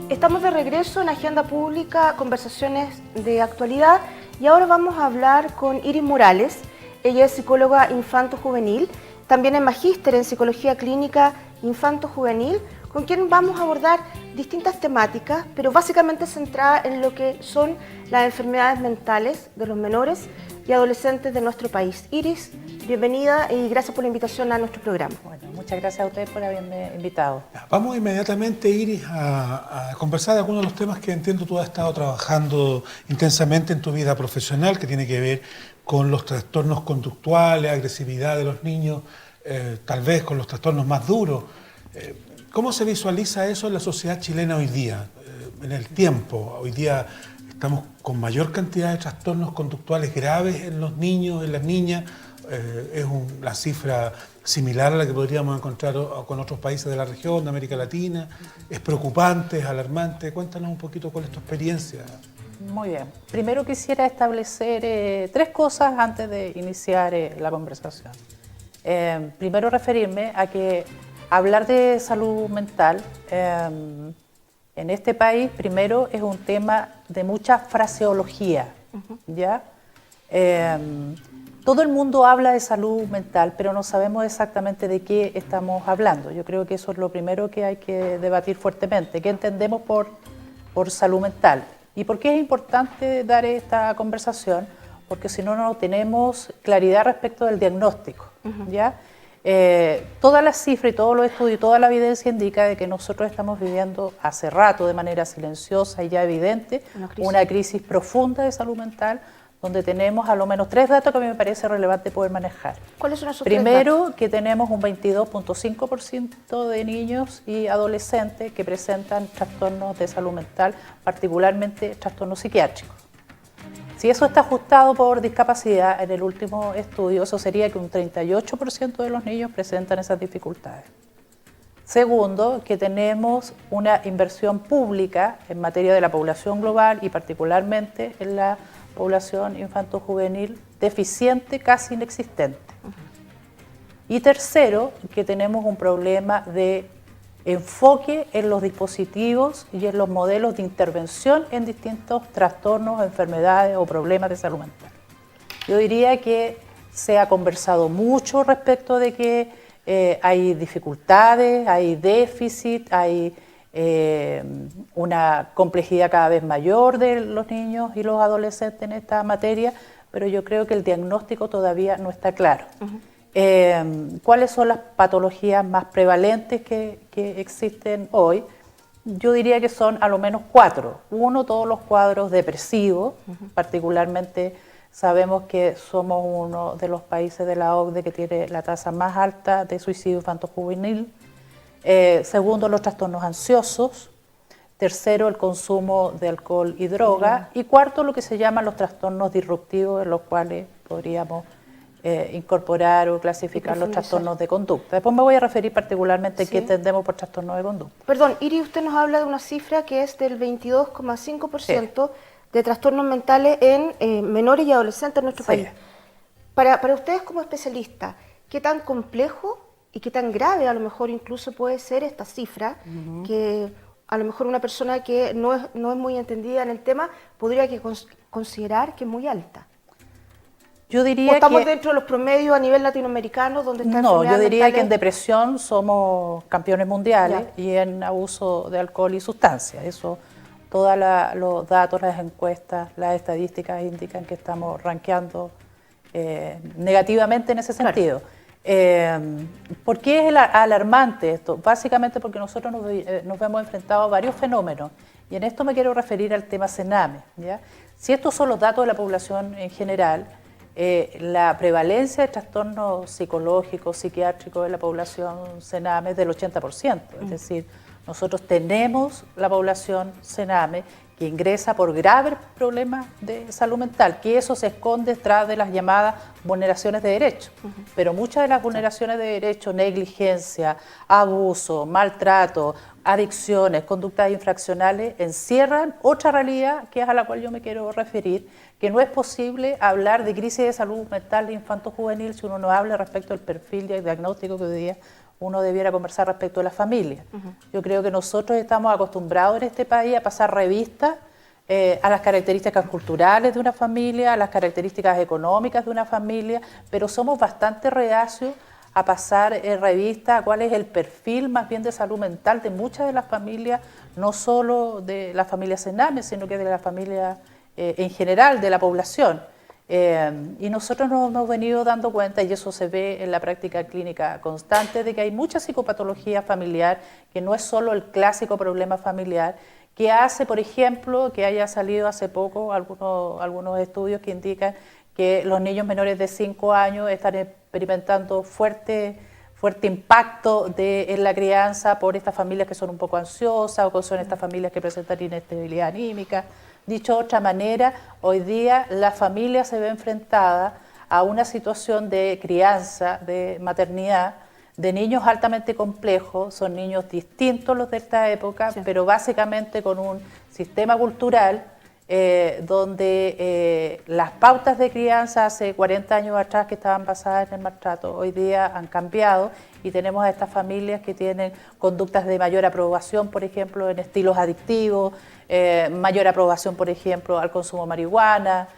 Estamos de regreso en Agenda Pública, conversaciones de actualidad, y ahora vamos a hablar con Iris Morales. Ella es psicóloga infanto-juvenil, también es magíster en psicología clínica infanto-juvenil, con quien vamos a abordar distintas temáticas, pero básicamente centrada en lo que son las enfermedades mentales de los menores y adolescentes de nuestro país. Iris, bienvenida y gracias por la invitación a nuestro programa. Bueno, muchas gracias a ustedes por haberme invitado. Vamos inmediatamente, Iris, a conversar de algunos de los temas que entiendo tú has estado trabajando intensamente en tu vida profesional, que tiene que ver con los trastornos conductuales, agresividad de los niños, tal vez con los trastornos más duros. ¿Cómo se visualiza eso en la sociedad chilena hoy día, en el tiempo? Hoy día estamos con mayor cantidad de trastornos conductuales graves en los niños, en las niñas. La cifra similar a la que podríamos encontrar con otros países de la región, de América Latina. Es preocupante, es alarmante. Cuéntanos un poquito cuál es tu experiencia. Muy bien. Primero quisiera establecer tres cosas antes de iniciar la conversación. Primero referirme a que hablar de salud mental en este país, primero, es un tema de mucha fraseología, ¿ya? Todo el mundo habla de salud mental, pero no sabemos exactamente de qué estamos hablando. Yo creo que eso es lo primero que hay que debatir fuertemente. ¿Qué entendemos por salud mental? ¿Y por qué es importante dar esta conversación? Porque si no, no tenemos claridad respecto del diagnóstico, ¿ya? Todas las cifras y todos los estudios y toda la evidencia indica de que nosotros estamos viviendo hace rato de manera silenciosa y ya evidente una crisis profunda de salud mental, donde tenemos a lo menos tres datos que a mí me parece relevante poder manejar. ¿Cuáles son esos Primero, tres datos? que tenemos un 22.5% de niños y adolescentes que presentan trastornos de salud mental, particularmente trastornos psiquiátricos. Si eso está ajustado por discapacidad, en el último estudio, eso sería que un 38% de los niños presentan esas dificultades. Segundo, que tenemos una inversión pública en materia de la población global y particularmente en la población infanto-juvenil deficiente, casi inexistente. Y tercero, que tenemos un problema de enfoque en los dispositivos y en los modelos de intervención en distintos trastornos, enfermedades o problemas de salud mental. Yo diría que se ha conversado mucho respecto de que hay dificultades, hay déficit, hay una complejidad cada vez mayor de los niños y los adolescentes en esta materia, pero yo creo que el diagnóstico todavía no está claro. ¿Cuáles son las patologías más prevalentes que existen hoy? Yo diría que son a lo menos cuatro. Uno, todos los cuadros depresivos, particularmente sabemos que somos uno de los países de la OCDE que tiene la tasa más alta de suicidio infanto-juvenil. Segundo, los trastornos ansiosos. Tercero, el consumo de alcohol y droga. Y cuarto, lo que se llaman los trastornos disruptivos, en los cuales podríamos incorporar o clasificar los trastornos de conducta. Después me voy a referir particularmente a qué entendemos por trastornos de conducta. Perdón, Iris, usted nos habla de una cifra que es del 22,5% de trastornos mentales en menores y adolescentes en nuestro país. Para ustedes como especialistas, ¿qué tan complejo y qué tan grave a lo mejor incluso puede ser esta cifra que a lo mejor una persona que no es muy entendida en el tema podría considerar que es muy alta? Yo diría estamos que dentro de los promedios a nivel latinoamericano donde está no, yo diría mentales. que en depresión somos campeones mundiales y en abuso de alcohol y sustancias. Eso, todos los datos, las encuestas, las estadísticas indican que estamos rankeando negativamente en ese sentido. ¿Por qué es alarmante esto? Básicamente porque nosotros nos vemos enfrentados a varios fenómenos y en esto me quiero referir al tema CENAME, ¿ya? Si estos son los datos de la población en general, la prevalencia de trastornos psicológicos, psiquiátricos en la población CENAME es del 80%, es decir, nosotros tenemos la población CENAME que ingresa por graves problemas de salud mental, que eso se esconde detrás de las llamadas vulneraciones de derechos. Pero muchas de las vulneraciones de derechos, negligencia, abuso, maltrato, adicciones, conductas infraccionales, encierran otra realidad que es a la cual yo me quiero referir, que no es posible hablar de crisis de salud mental infanto-juvenil si uno no habla respecto al perfil diagnóstico que hoy día uno debiera conversar respecto de la familia. Yo creo que nosotros estamos acostumbrados en este país a pasar revistas a las características culturales de una familia, a las características económicas de una familia, pero somos bastante reacios a pasar revista a cuál es el perfil más bien de salud mental de muchas de las familias, no solo de las familias Sename, sino que de la familia en general, de la población. Y nosotros nos hemos venido dando cuenta, y eso se ve en la práctica clínica constante, de que hay mucha psicopatología familiar, que no es solo el clásico problema familiar, que hace, por ejemplo, que haya salido hace poco algunos estudios que indican que los niños menores de 5 años están experimentando fuerte impacto en la crianza por estas familias que son un poco ansiosas o que son estas familias que presentan inestabilidad anímica. Dicho de otra manera, hoy día la familia se ve enfrentada a una situación de crianza, de maternidad, de niños altamente complejos, son niños distintos los de esta época, sí, pero básicamente con un sistema cultural donde las pautas de crianza hace 40 años atrás que estaban basadas en el maltrato, hoy día han cambiado y tenemos a estas familias que tienen conductas de mayor aprobación, por ejemplo, en estilos adictivos, mayor aprobación, por ejemplo, al consumo de marihuana.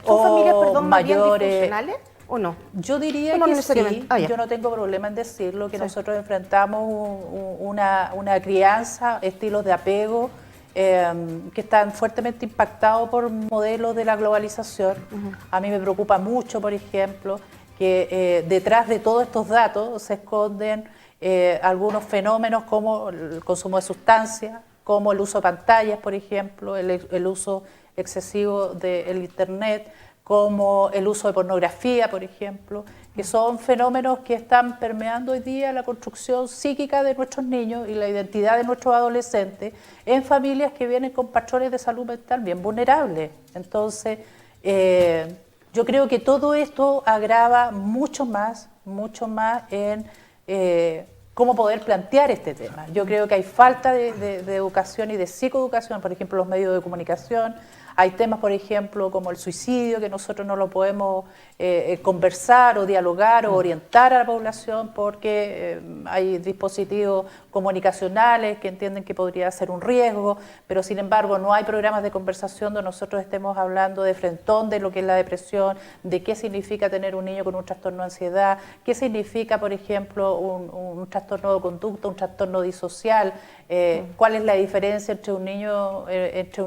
¿Son familias, perdón, mayores disfuncionales o no? Yo diría no que sí, yo no tengo problema en decirlo, que nosotros enfrentamos una crianza, estilos de apego, que están fuertemente impactados por modelos de la globalización. A mí me preocupa mucho, por ejemplo, que detrás de todos estos datos se esconden algunos fenómenos como el consumo de sustancias, como el uso de pantallas, por ejemplo, el uso excesivo del Internet, como el uso de pornografía, por ejemplo, que son fenómenos que están permeando hoy día la construcción psíquica de nuestros niños y la identidad de nuestros adolescentes en familias que vienen con patrones de salud mental bien vulnerables. Entonces, yo creo que todo esto agrava mucho más en cómo poder plantear este tema. Yo creo que hay falta de educación y de psicoeducación, por ejemplo, los medios de comunicación. Hay temas, por ejemplo, como el suicidio, que nosotros no lo podemos conversar o dialogar o orientar a la población porque hay dispositivos comunicacionales que entienden que podría ser un riesgo, pero sin embargo no hay programas de conversación donde nosotros estemos hablando de frentón de lo que es la depresión, de qué significa tener un niño con un trastorno de ansiedad, qué significa, por ejemplo, un trastorno de conducta, un trastorno disocial, cuál es la diferencia entre un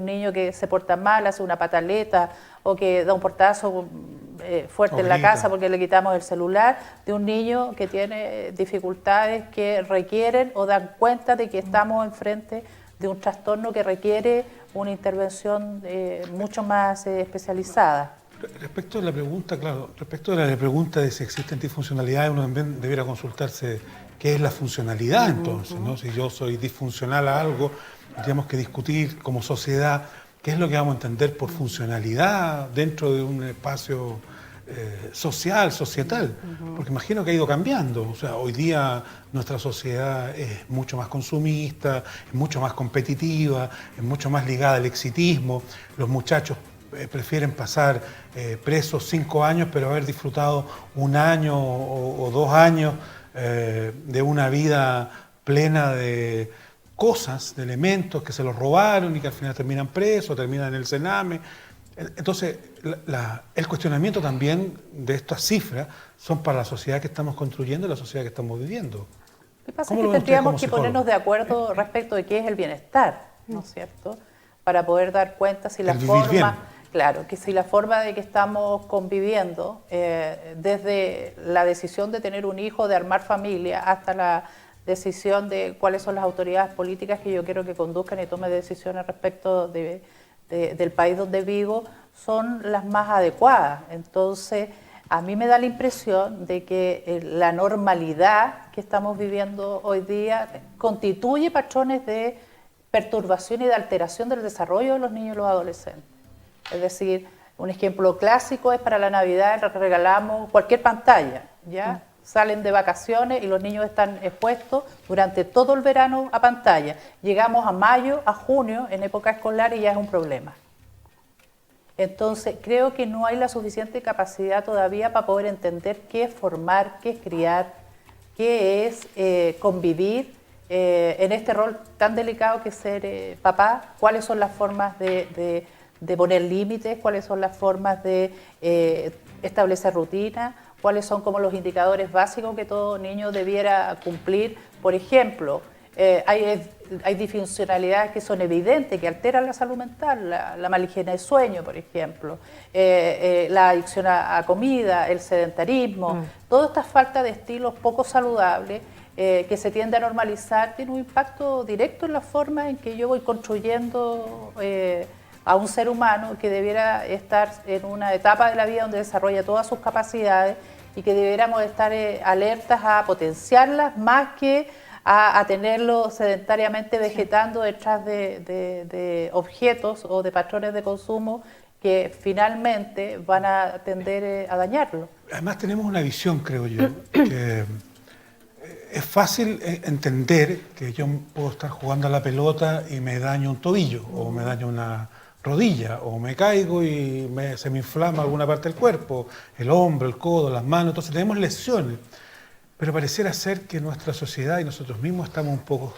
niño que se porta mal, hace una pataleta o que da un portazo fuerte en la casa porque le quitamos el celular, de un niño que tiene dificultades que requieren o dan cuenta de que estamos enfrente de un trastorno que requiere una intervención mucho más especializada. Respecto a la pregunta, de si existen disfuncionalidades, uno también debiera consultarse qué es la funcionalidad entonces, ¿no? Si yo soy disfuncional a algo, tenemos que discutir como sociedad qué es lo que vamos a entender por funcionalidad dentro de un espacio societal, porque imagino que ha ido cambiando. O sea, hoy día nuestra sociedad es mucho más consumista, es mucho más competitiva, es mucho más ligada al exitismo. Los muchachos prefieren pasar presos 5 años, pero haber disfrutado 1 año o 2 años de una vida plena de cosas, de elementos que se los robaron y que al final terminan presos, terminan en el Sename. Entonces, el cuestionamiento también de estas cifras son para la sociedad que estamos construyendo y la sociedad que estamos viviendo. Lo que pasa es que tendríamos que ponernos de acuerdo respecto de qué es el bienestar, ¿no es cierto? Para poder dar cuenta si la forma, claro, que si la forma de que estamos conviviendo, desde la decisión de tener un hijo, de armar familia, hasta la decisión de cuáles son las autoridades políticas que yo quiero que conduzcan y tomen decisiones respecto del país donde vivo, son las más adecuadas. Entonces, a mí me da la impresión de que la normalidad que estamos viviendo hoy día constituye patrones de perturbación y de alteración del desarrollo de los niños y los adolescentes. Es decir, un ejemplo clásico es para la Navidad, regalamos cualquier pantalla, ¿ya? Salen de vacaciones y los niños están expuestos durante todo el verano a pantalla. Llegamos a mayo, a junio, en época escolar y ya es un problema. Entonces, creo que no hay la suficiente capacidad todavía para poder entender qué es formar, qué es criar, que es convivir en este rol tan delicado que es ser papá, cuáles son las formas de poner límites, cuáles son las formas de establecer rutinas, cuáles son como los indicadores básicos que todo niño debiera cumplir. Por ejemplo, hay disfuncionalidades que son evidentes, que alteran la salud mental, la mala higiene de sueño, por ejemplo, la adicción a comida, el sedentarismo, toda esta falta de estilos poco saludables que se tiende a normalizar, tiene un impacto directo en la forma en que yo voy construyendo a un ser humano que debiera estar en una etapa de la vida donde desarrolla todas sus capacidades y que debiéramos estar alertas a potenciarlas más que a tenerlo sedentariamente vegetando detrás de objetos o de patrones de consumo que finalmente van a tender a dañarlo. Además tenemos una visión, creo yo, que es fácil entender que yo puedo estar jugando a la pelota y me daño un tobillo o me daño una rodilla o me caigo y se me inflama alguna parte del cuerpo, el hombro, el codo, las manos, entonces tenemos lesiones. Pero pareciera ser que nuestra sociedad y nosotros mismos estamos un poco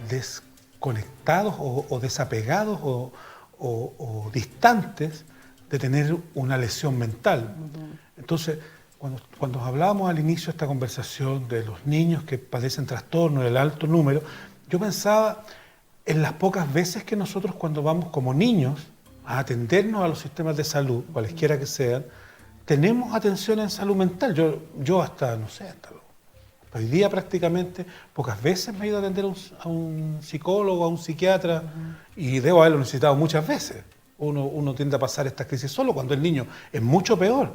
desconectados o desapegados o distantes de tener una lesión mental. Entonces, cuando hablábamos al inicio de esta conversación de los niños que padecen trastornos, del alto número, yo pensaba en las pocas veces que nosotros cuando vamos como niños a atendernos a los sistemas de salud, cualesquiera que sean, tenemos atención en salud mental. Yo hasta, no sé, hasta hoy día prácticamente pocas veces me he ido a atender a un psicólogo, a un psiquiatra, y debo haberlo necesitado muchas veces. Uno tiende a pasar esta crisis solo cuando el niño es mucho peor.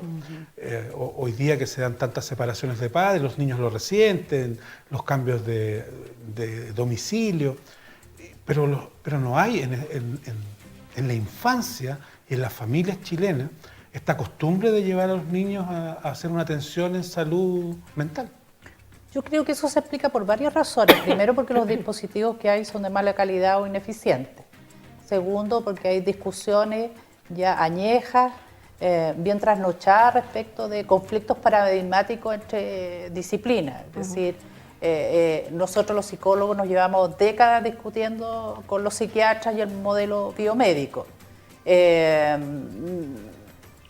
Hoy día que se dan tantas separaciones de padres, los niños lo resienten, los cambios de domicilio, pero no hay en la infancia y en las familias chilenas esta costumbre de llevar a los niños a hacer una atención en salud mental. Yo creo que eso se explica por varias razones. Primero, porque los dispositivos que hay son de mala calidad o ineficientes. Segundo, porque hay discusiones ya añejas, bien trasnochadas respecto de conflictos paradigmáticos entre disciplinas. Es decir, nosotros los psicólogos nos llevamos décadas discutiendo con los psiquiatras y el modelo biomédico.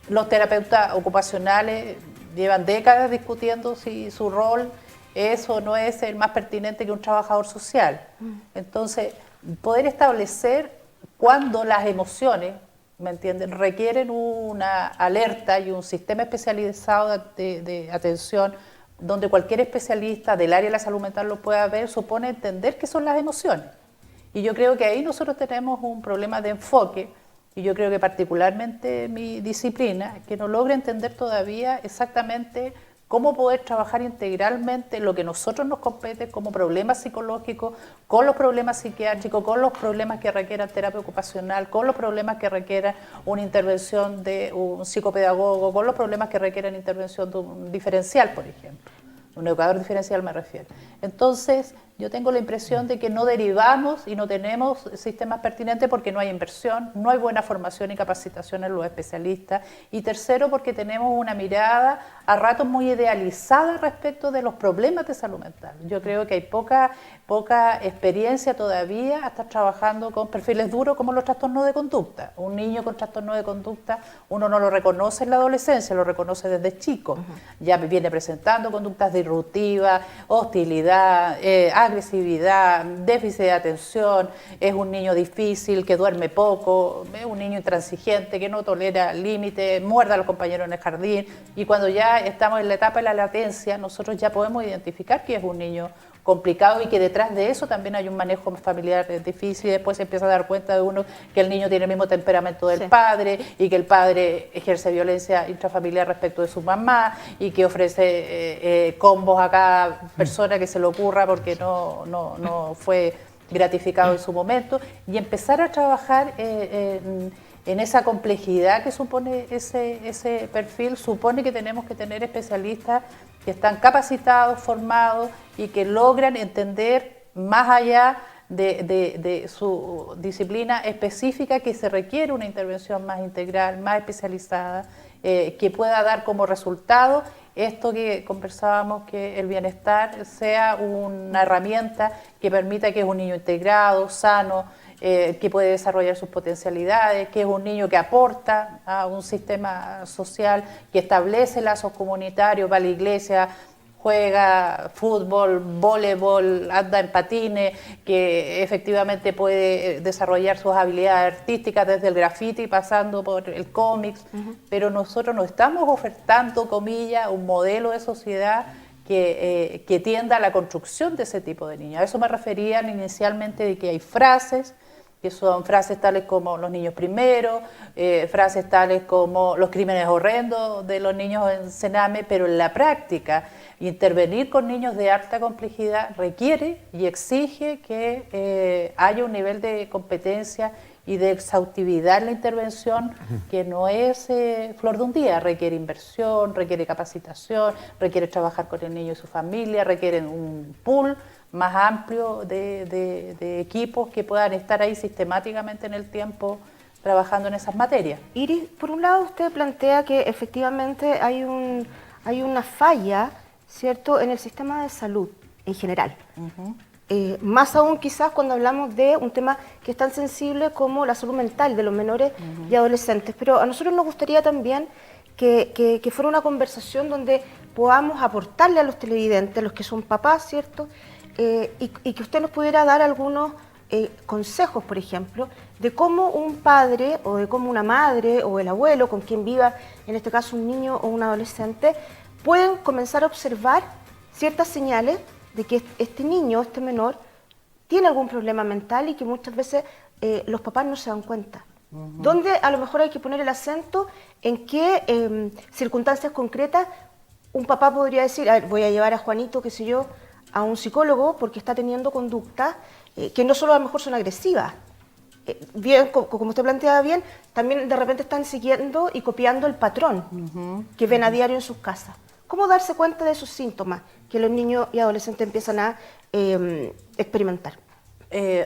Los terapeutas ocupacionales llevan décadas discutiendo si su rol es o no es el más pertinente que un trabajador social. Entonces, poder establecer cuando las emociones, ¿me entienden?, requieren una alerta y un sistema especializado de atención donde cualquier especialista del área de la salud mental lo pueda ver, supone entender qué son las emociones. Y yo creo que ahí nosotros tenemos un problema de enfoque, y yo creo que particularmente mi disciplina, que no logra entender todavía exactamente cómo poder trabajar integralmente lo que a nosotros nos compete como problemas psicológicos, con los problemas psiquiátricos, con los problemas que requieran terapia ocupacional, con los problemas que requieran una intervención de un psicopedagogo, con los problemas que requieran intervención de un diferencial, por ejemplo. Un educador diferencial me refiero. Entonces, yo tengo la impresión de que no derivamos y no tenemos sistemas pertinentes porque no hay inversión, no hay buena formación y capacitación en los especialistas. Y tercero, porque tenemos una mirada a ratos muy idealizada respecto de los problemas de salud mental. Yo creo que hay poca experiencia todavía a estar trabajando con perfiles duros como los trastornos de conducta. Un niño con trastorno de conducta, uno no lo reconoce en la adolescencia, lo reconoce desde chico. Ya viene presentando conductas disruptivas, hostilidad, agresividad, déficit de atención, es un niño difícil, que duerme poco, es un niño intransigente, que no tolera límites, muerde a los compañeros en el jardín, y cuando ya estamos en la etapa de la latencia, nosotros ya podemos identificar que es un niño complicado y que detrás de eso también hay un manejo familiar difícil. Después se empieza a dar cuenta de uno que el niño tiene el mismo temperamento del padre y que el padre ejerce violencia intrafamiliar respecto de su mamá y que ofrece combos a cada persona que se le ocurra porque no fue gratificado en su momento, y empezar a trabajar en esa complejidad que supone ese perfil. Supone que tenemos que tener especialistas que están capacitados, formados y que logran entender más allá de su disciplina específica, que se requiere una intervención más integral, más especializada, que pueda dar como resultado esto que conversábamos, que el bienestar sea una herramienta que permita que es un niño integrado, sano, que puede desarrollar sus potencialidades, que es un niño que aporta a un sistema social, que establece lazos comunitarios, va a la iglesia, juega fútbol, voleibol, anda en patines, que efectivamente puede desarrollar sus habilidades artísticas desde el graffiti pasando por el cómics, pero nosotros no estamos ofertando, comillas, un modelo de sociedad que tienda a la construcción de ese tipo de niños. A eso me referían inicialmente, de que hay frases, que son frases tales como los niños primero, frases tales como los crímenes horrendos de los niños en Sename, pero en la práctica intervenir con niños de alta complejidad requiere y exige que haya un nivel de competencia y de exhaustividad en la intervención que no es flor de un día, requiere inversión, requiere capacitación, requiere trabajar con el niño y su familia, requiere un pool más amplio de equipos que puedan estar ahí sistemáticamente en el tiempo trabajando en esas materias. Iris, por un lado usted plantea que efectivamente hay una falla, ¿cierto?, en el sistema de salud en general. Más aún quizás cuando hablamos de un tema que es tan sensible como la salud mental de los menores y adolescentes. Pero a nosotros nos gustaría también que fuera una conversación donde podamos aportarle a los televidentes, los que son papás, ¿cierto?, y que usted nos pudiera dar algunos consejos, por ejemplo, de cómo un padre o de cómo una madre o el abuelo con quien viva, en este caso un niño o un adolescente, pueden comenzar a observar ciertas señales de que este niño, este menor, tiene algún problema mental y que muchas veces los papás no se dan cuenta. Donde a lo mejor hay que poner el acento en qué circunstancias concretas un papá podría decir, a ver, voy a llevar a Juanito, qué sé yo, a un psicólogo porque está teniendo conductas que no solo a lo mejor son agresivas, bien, como usted planteaba bien, también de repente están siguiendo y copiando el patrón que ven a diario en sus casas. ¿Cómo darse cuenta de esos síntomas que los niños y adolescentes empiezan a experimentar?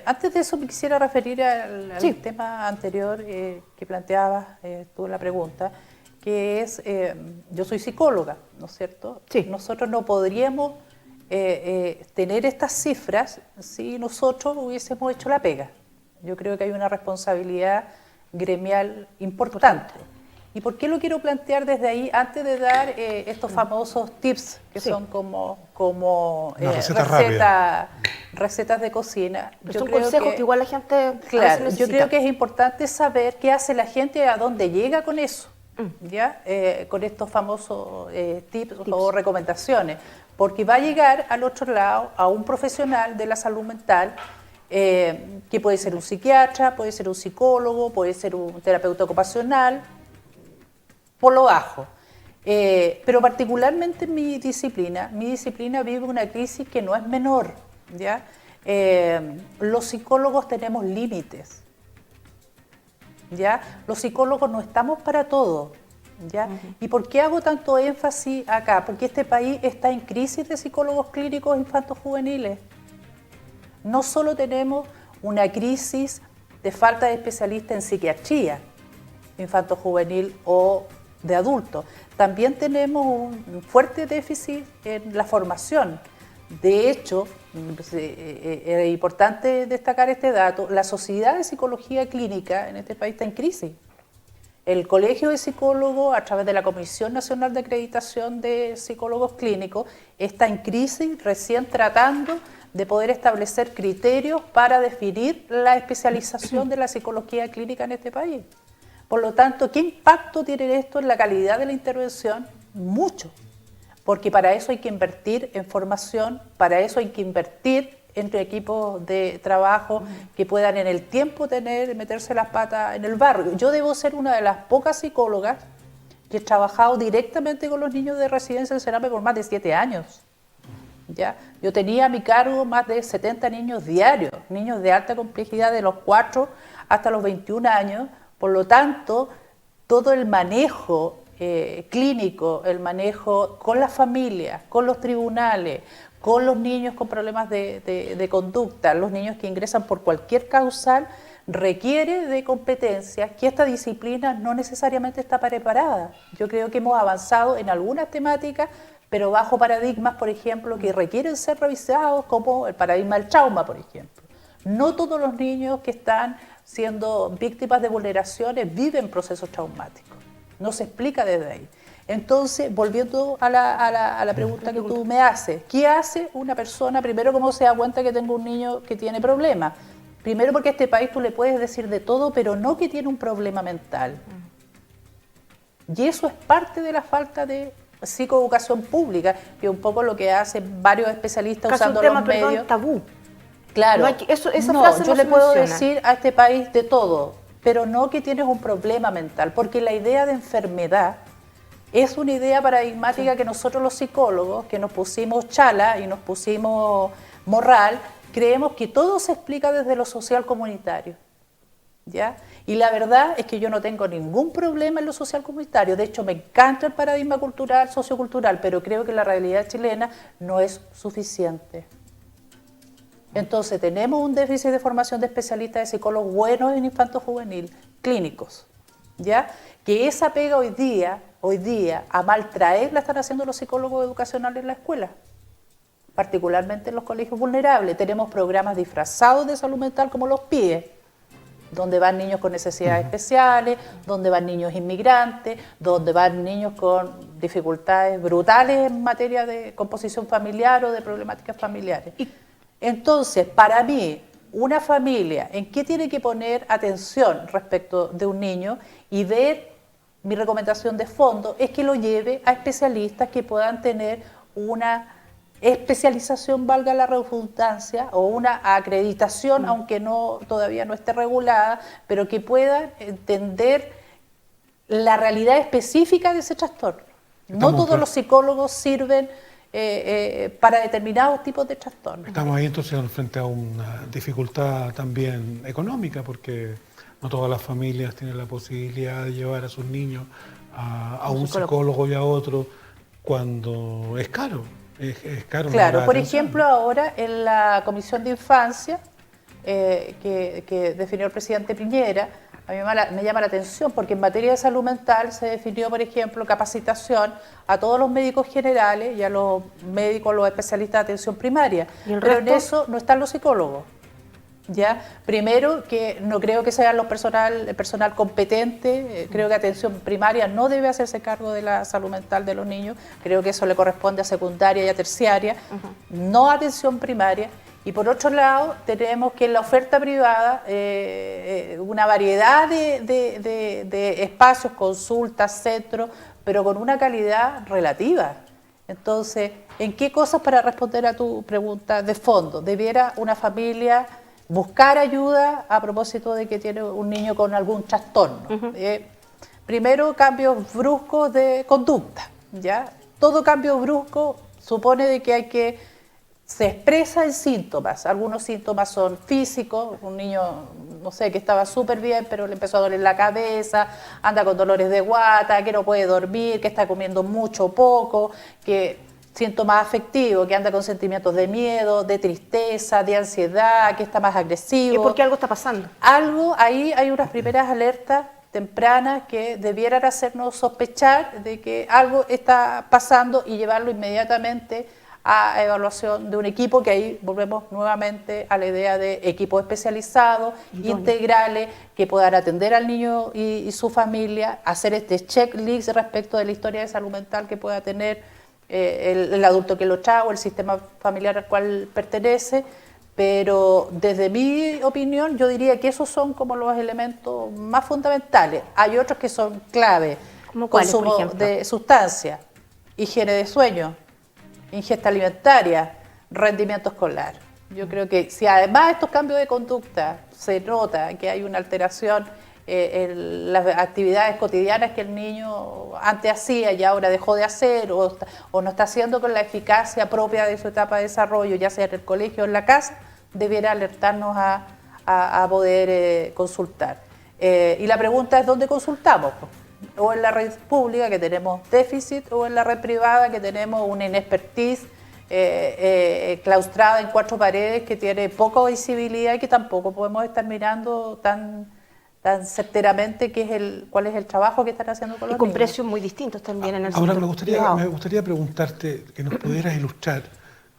Antes de eso me quisiera referir al tema anterior que planteabas tú en la pregunta, que es, yo soy psicóloga, ¿no es cierto? Sí. Nosotros no podríamos tener estas cifras si nosotros hubiésemos hecho la pega. Yo creo que hay una responsabilidad gremial importante. ¿Y por qué lo quiero plantear desde ahí? Antes de dar estos famosos tips, que son como recetas de cocina. Son consejos que igual la gente claro, yo creo que es importante saber qué hace la gente y a dónde llega con eso, ¿ya? Con estos famosos tips o recomendaciones. Porque va a llegar al otro lado a un profesional de la salud mental, que puede ser un psiquiatra, puede ser un psicólogo, puede ser un terapeuta ocupacional, por lo bajo. Pero particularmente en mi disciplina vive una crisis que no es menor, ¿ya? Los psicólogos tenemos límites, ¿ya? Los psicólogos no estamos para todo, ¿ya? ¿Y por qué hago tanto énfasis acá? Porque este país está en crisis de psicólogos clínicos infantos juveniles. No solo tenemos una crisis de falta de especialistas en psiquiatría infanto juvenil o de adultos, también tenemos un fuerte déficit en la formación. De hecho, es importante destacar este dato, la Sociedad de Psicología Clínica en este país está en crisis. El Colegio de Psicólogos, a través de la Comisión Nacional de Acreditación de Psicólogos Clínicos, está en crisis, recién tratando de poder establecer criterios para definir la especialización de la psicología clínica en este país. Por lo tanto, ¿qué impacto tiene esto en la calidad de la intervención? Mucho, porque para eso hay que invertir en formación, para eso hay que invertir en equipos de trabajo que puedan en el tiempo meterse las patas en el barrio. Yo debo ser una de las pocas psicólogas que he trabajado directamente con los niños de residencia en Sename por más de 7 años. ¿Ya? Yo tenía a mi cargo más de 70 niños diarios, niños de alta complejidad de los 4 hasta los 21 años. Por lo tanto, todo el manejo clínico, el manejo con las familias, con los tribunales, con los niños con problemas de conducta, los niños que ingresan por cualquier causal, requiere de competencias que esta disciplina no necesariamente está preparada. Yo creo que hemos avanzado en algunas temáticas, pero bajo paradigmas, por ejemplo, que requieren ser revisados, como el paradigma del trauma, por ejemplo. No todos los niños que están siendo víctimas de vulneraciones viven procesos traumáticos. No se explica desde ahí. Entonces, volviendo a la pregunta que tú me haces, ¿qué hace una persona? Primero, ¿cómo se da cuenta que tengo un niño que tiene problemas? Primero, porque a este país tú le puedes decir de todo, pero no que tiene un problema mental. Y eso es parte de la falta de psicoeducación pública, que es un poco lo que hacen varios especialistas usando los medios. Perdón, tabú. Claro, esa frase yo no le puedo menciona. decir a este país de todo, pero no que tienes un problema mental, porque la idea de enfermedad es una idea paradigmática que nosotros los psicólogos, que nos pusimos chala y nos pusimos moral, creemos que todo se explica desde lo social comunitario, ¿ya? Y la verdad es que yo no tengo ningún problema en lo social comunitario, de hecho me encanta el paradigma cultural, sociocultural, pero creo que la realidad chilena no es suficiente. Entonces tenemos un déficit de formación de especialistas de psicólogos buenos en infanto-juvenil, clínicos, ¿ya? Que esa pega hoy día, a maltraer la están haciendo los psicólogos educacionales en la escuela, particularmente en los colegios vulnerables. Tenemos programas disfrazados de salud mental como los PIE, donde van niños con necesidades especiales, donde van niños inmigrantes, donde van niños con dificultades brutales en materia de composición familiar o de problemáticas familiares. Entonces, para mí, una familia, ¿en qué tiene que poner atención respecto de un niño? Y ver, mi recomendación de fondo, es que lo lleve a especialistas que puedan tener una especialización, valga la redundancia, o una acreditación, aunque todavía no esté regulada, pero que puedan entender la realidad específica de ese trastorno. No todos los psicólogos sirven para determinados tipos de trastornos. Estamos ahí entonces frente a una dificultad también económica, porque no todas las familias tienen la posibilidad de llevar a sus niños a un psicólogo y a otro cuando es caro. Es caro. Claro, por ejemplo, ahora en la Comisión de Infancia que definió el presidente Piñera, a mí me llama la atención porque en materia de salud mental se definió, por ejemplo, capacitación a todos los médicos generales y a los médicos, los especialistas de atención primaria. Pero en eso no están los psicólogos. ¿Ya? Primero, que no creo que sean el personal competente, creo que atención primaria no debe hacerse cargo de la salud mental de los niños, creo que eso le corresponde a secundaria y a terciaria, no atención primaria. Y por otro lado, tenemos que en la oferta privada una variedad de espacios, consultas, centros, pero con una calidad relativa. Entonces, ¿en qué cosas, para responder a tu pregunta de fondo, debiera una familia buscar ayuda a propósito de que tiene un niño con algún trastorno? Primero, cambios bruscos de conducta, ¿ya? Todo cambio brusco supone de que se expresa en síntomas. Algunos síntomas son físicos, un niño, no sé, que estaba súper bien, pero le empezó a doler la cabeza, anda con dolores de guata, que no puede dormir, que está comiendo mucho o poco, que síntomas afectivos, que anda con sentimientos de miedo, de tristeza, de ansiedad, que está más agresivo. ¿Y por qué algo está pasando? Algo, ahí hay unas primeras alertas tempranas que debieran hacernos sospechar de que algo está pasando y llevarlo inmediatamente a evaluación de un equipo, que ahí volvemos nuevamente a la idea de equipos especializados, integrales, que puedan atender al niño y su familia, hacer este checklist respecto de la historia de salud mental que pueda tener el adulto que lo trae o el sistema familiar al cual pertenece. Pero desde mi opinión yo diría que esos son como los elementos más fundamentales. Hay otros que son clave: consumo de sustancias, higiene de sueño, ingesta alimentaria, rendimiento escolar. Yo creo que si además de estos cambios de conducta se nota que hay una alteración en las actividades cotidianas que el niño antes hacía y ahora dejó de hacer, o no está haciendo con la eficacia propia de su etapa de desarrollo, ya sea en el colegio o en la casa, debiera alertarnos a poder consultar. Y la pregunta es: ¿dónde consultamos? O en la red pública, que tenemos déficit, o en la red privada, que tenemos una inexpertise claustrada en 4 paredes, que tiene poca visibilidad y que tampoco podemos estar mirando tan certeramente cuál es el trabajo que están haciendo con los Y con niños. precios muy distintos también en el Ahora sector privado. me gustaría preguntarte, que nos pudieras ilustrar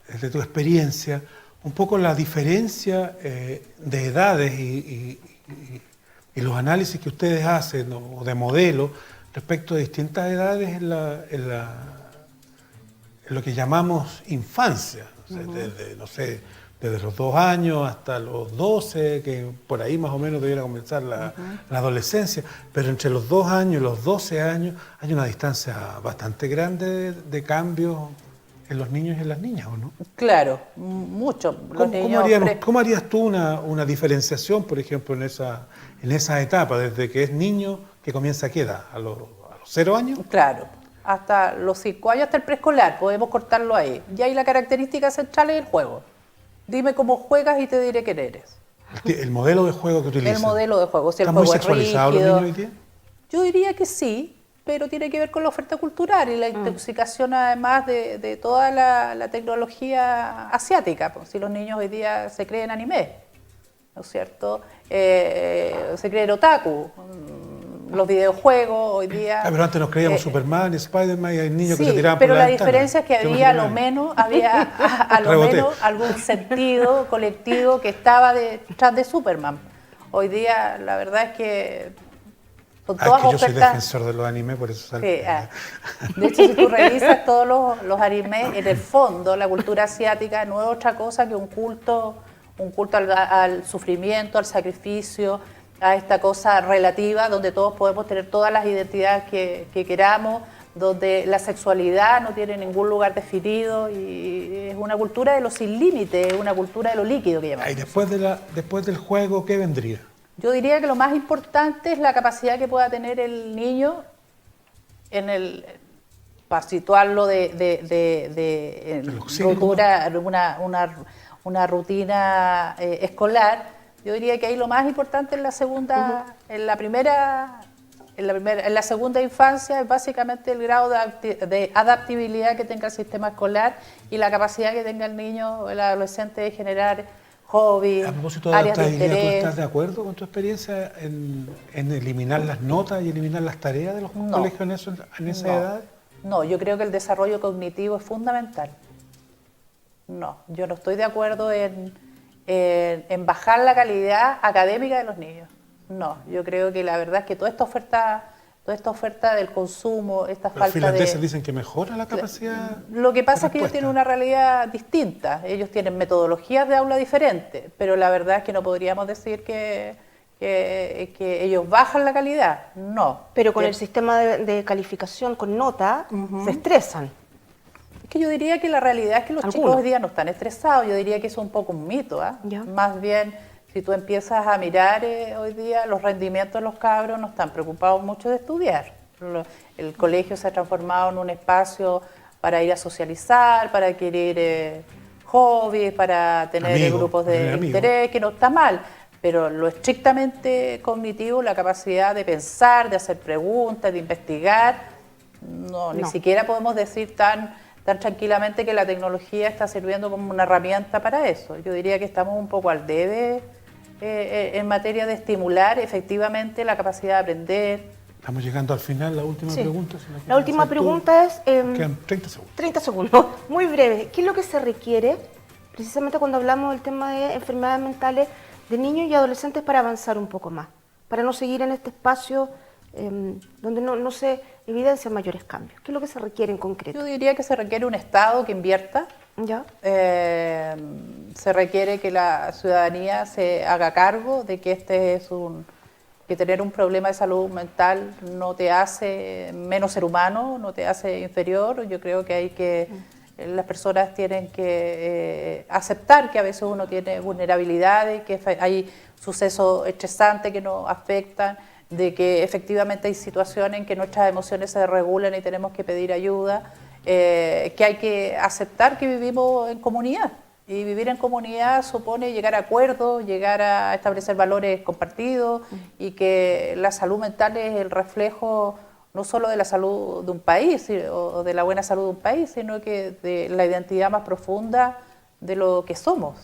desde tu experiencia un poco la diferencia de edades y los análisis que ustedes hacen o de modelos respecto de distintas edades en lo que llamamos infancia, o sea, desde los 2 años hasta los 12, que por ahí más o menos debiera comenzar la adolescencia, pero entre los 2 años y los 12 años hay una distancia bastante grande de cambios en los niños y en las niñas, ¿o no? Claro, mucho. ¿Cómo harías tú una diferenciación, por ejemplo, en esa etapa, desde que es niño, que comienza a qué edad? ¿A los 0 años? Claro, hasta los 5 años, hasta el preescolar, podemos cortarlo ahí. Y ahí la característica central es el juego. Dime cómo juegas y te diré quién eres. El modelo de juego que utilizas. El modelo de juego. Si el ¿Están juego muy es sexualizados los rígido, niños hoy día? yo diría que sí, pero tiene que ver con la oferta cultural y la intoxicación además de toda la tecnología asiática. Pues, si los niños hoy día se creen anime, ¿no es cierto? Se creen otaku. Los videojuegos hoy día... pero antes nos creíamos Superman y Spider-Man y hay niños que se tiraban pero por la la ventana. diferencia es que había a lo menos algún sentido colectivo que estaba detrás de Superman. Hoy día la verdad es que con todas que yo soy ofertas... defensor de los animes, por eso salgo. Sí, de hecho, si tú revisas todos los animes, en el fondo la cultura asiática no es otra cosa que un culto al sufrimiento, al sacrificio, a esta cosa relativa donde todos podemos tener todas las identidades que queramos, donde la sexualidad no tiene ningún lugar definido y es una cultura de lo sin límite, es una cultura de lo líquido que llamamos. Y después del juego, ¿qué vendría? Yo diría que lo más importante es la capacidad que pueda tener el niño para situarlo una rutina escolar. Yo diría que ahí lo más importante en la segunda infancia es básicamente el grado de adaptabilidad que tenga el sistema escolar y la capacidad que tenga el niño o el adolescente de generar hobbies, A propósito de áreas de adaptabilidad, ¿tú interés. estás de acuerdo con tu experiencia en eliminar las notas y eliminar las tareas de los colegios en esa edad? No, yo creo que el desarrollo cognitivo es fundamental. No, yo no estoy de acuerdo en bajar la calidad académica de los niños. No, yo creo que la verdad es que toda esta oferta del consumo, esta Los falta finlandeses de... dicen que mejora la capacidad. Lo que pasa de es que ellos respuesta. tienen una realidad distinta, ellos tienen metodologías de aula diferentes, pero la verdad es que no podríamos decir que ellos bajan la calidad, no. Pero con el sistema de calificación con nota se estresan. Es que yo diría que la realidad es que los chicos hoy día no están estresados, yo diría que eso es un poco un mito, Ya. Más bien, si tú empiezas a mirar hoy día, los rendimientos de los cabros no están preocupados mucho de estudiar. El colegio se ha transformado en un espacio para ir a socializar, para adquirir hobbies, para tener grupos de interés, que no está mal, pero lo estrictamente cognitivo, la capacidad de pensar, de hacer preguntas, de investigar, ni siquiera podemos decir tan tranquilamente que la tecnología está sirviendo como una herramienta para eso. Yo diría que estamos un poco al debe en materia de estimular efectivamente la capacidad de aprender. Estamos llegando al final, la última pregunta. Si la última pregunta es... quedan 30 segundos. 30 segundos, muy breve. ¿Qué es lo que se requiere, precisamente cuando hablamos del tema de enfermedades mentales de niños y adolescentes, para avanzar un poco más? Para no seguir en este espacio donde no se evidencian mayores cambios. ¿Qué es lo que se requiere en concreto? Yo diría que se requiere un Estado que invierta. ¿Ya? Se requiere que la ciudadanía se haga cargo de que que tener un problema de salud mental no te hace menos ser humano, no te hace inferior. Yo creo que las personas tienen que aceptar que a veces uno tiene vulnerabilidades, que hay sucesos estresantes que nos afectan, de que efectivamente hay situaciones en que nuestras emociones se desregulan y tenemos que pedir ayuda, que hay que aceptar que vivimos en comunidad. Y vivir en comunidad supone llegar a acuerdos, llegar a establecer valores compartidos y que la salud mental es el reflejo no solo de la salud de un país o de la buena salud de un país, sino que de la identidad más profunda de lo que somos.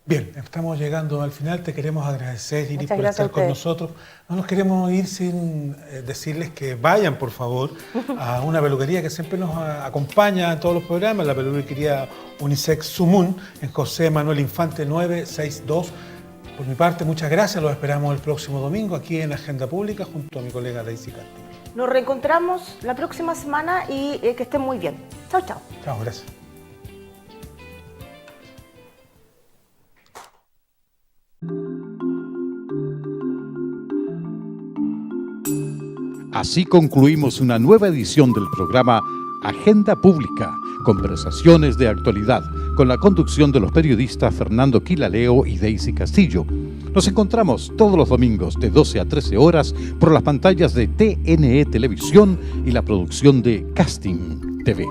Bien, estamos llegando al final. Te queremos agradecer, Iris, Muchas por gracias estar con nosotros. No nos queremos ir sin decirles que vayan, por favor, a una peluquería que siempre nos acompaña en todos los programas, la peluquería Unisex Sumun, en José Manuel Infante 962. Por mi parte, muchas gracias. Los esperamos el próximo domingo aquí en Agenda Pública junto a mi colega Daisy Castillo. Nos reencontramos la próxima semana y que estén muy bien. Chao, chao. Chao, gracias. Así concluimos una nueva edición del programa Agenda Pública, conversaciones de actualidad, con la conducción de los periodistas Fernando Quilaleo y Daisy Castillo. Nos encontramos todos los domingos de 12 a 13 horas por las pantallas de TNE Televisión y la producción de Casting TV.